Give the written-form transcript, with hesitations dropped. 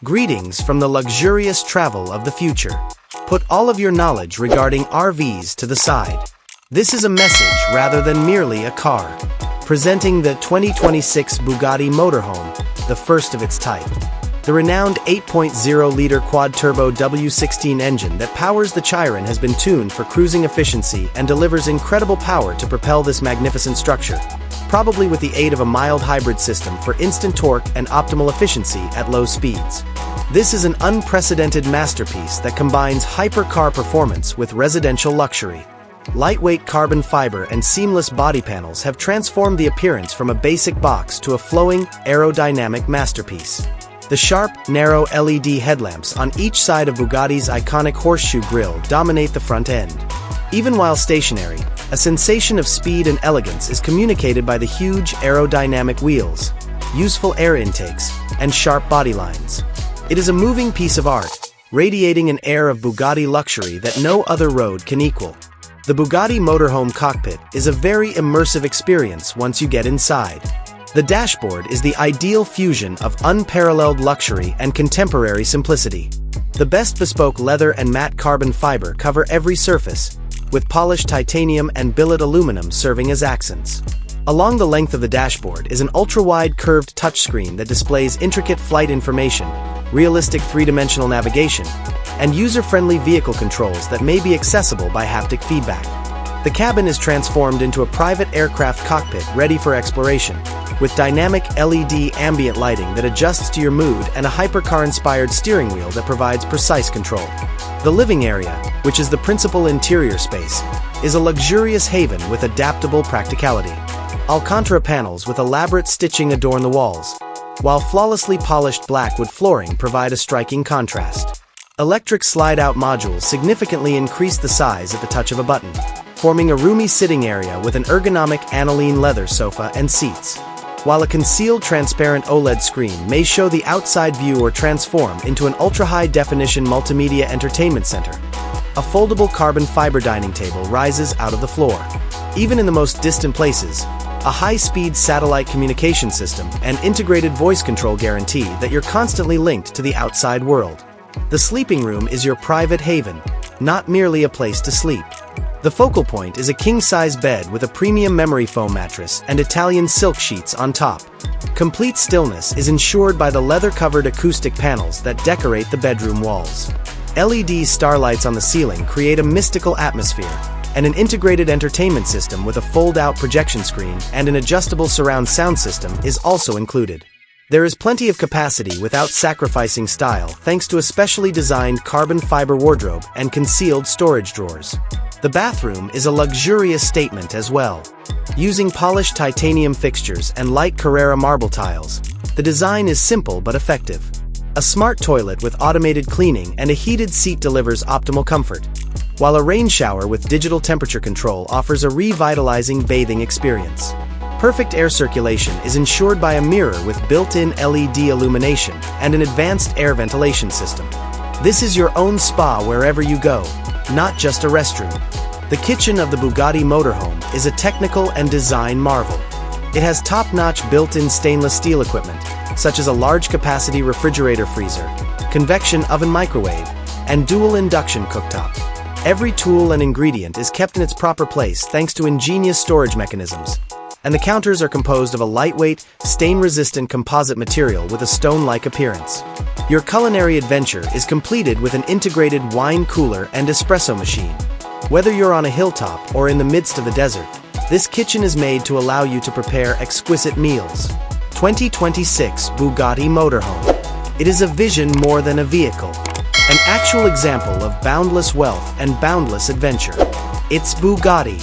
Greetings from the luxurious travel of the future. Put all of your knowledge regarding RVs to the side. This is a message rather than merely a car. Presenting the 2026 Bugatti Motorhome, the first of its type. The renowned 8.0-liter quad-turbo W16 engine that powers the Chiron has been tuned for cruising efficiency and delivers incredible power to propel this magnificent structure, probably with the aid of a mild hybrid system for instant torque and optimal efficiency at low speeds. This is an unprecedented masterpiece that combines hypercar performance with residential luxury. Lightweight carbon fiber and seamless body panels have transformed the appearance from a basic box to a flowing, aerodynamic masterpiece. The sharp, narrow LED headlamps on each side of Bugatti's iconic horseshoe grille dominate the front end. Even while stationary, a sensation of speed and elegance is communicated by the huge aerodynamic wheels, useful air intakes, and sharp body lines. It is a moving piece of art, radiating an air of Bugatti luxury that no other road can equal. The Bugatti Motorhome cockpit is a very immersive experience once you get inside. The dashboard is the ideal fusion of unparalleled luxury and contemporary simplicity. The best bespoke leather and matte carbon fiber cover every surface, with polished titanium and billet aluminum serving as accents. Along the length of the dashboard is an ultra-wide curved touchscreen that displays intricate flight information, realistic three-dimensional navigation, and user-friendly vehicle controls that may be accessible by haptic feedback. The cabin is transformed into a private aircraft cockpit ready for exploration, with dynamic LED ambient lighting that adjusts to your mood and a hypercar-inspired steering wheel that provides precise control. The living area, which is the principal interior space, is a luxurious haven with adaptable practicality. Alcantara panels with elaborate stitching adorn the walls, while flawlessly polished blackwood flooring provide a striking contrast. Electric slide-out modules significantly increase the size at the touch of a button, forming a roomy sitting area with an ergonomic aniline leather sofa and seats. While a concealed transparent OLED screen may show the outside view or transform into an ultra-high-definition multimedia entertainment center, a foldable carbon fiber dining table rises out of the floor. Even in the most distant places, a high-speed satellite communication system and integrated voice control guarantee that you're constantly linked to the outside world. The sleeping room is your private haven, not merely a place to sleep. The focal point is a king-size bed with a premium memory foam mattress and Italian silk sheets on top. Complete stillness is ensured by the leather-covered acoustic panels that decorate the bedroom walls. LED starlights on the ceiling create a mystical atmosphere, and an integrated entertainment system with a fold-out projection screen and an adjustable surround sound system is also included. There is plenty of capacity without sacrificing style thanks to a specially designed carbon fiber wardrobe and concealed storage drawers. The bathroom is a luxurious statement as well. Using polished titanium fixtures and light Carrara marble tiles, the design is simple but effective. A smart toilet with automated cleaning and a heated seat delivers optimal comfort, while a rain shower with digital temperature control offers a revitalizing bathing experience. Perfect air circulation is ensured by a mirror with built-in LED illumination and an advanced air ventilation system. This is your own spa wherever you go, not just a restroom. The kitchen of the Bugatti Motorhome is a technical and design marvel. It has top-notch built-in stainless steel equipment, such as a large-capacity refrigerator freezer, convection oven microwave, and dual induction cooktop. Every tool and ingredient is kept in its proper place thanks to ingenious storage mechanisms, and the counters are composed of a lightweight, stain-resistant composite material with a stone-like appearance. Your culinary adventure is completed with an integrated wine cooler and espresso machine. Whether you're on a hilltop or in the midst of the desert, this kitchen is made to allow you to prepare exquisite meals. 2026 Bugatti Motorhome. It is a vision more than a vehicle. An actual example of boundless wealth and boundless adventure. It's Bugatti.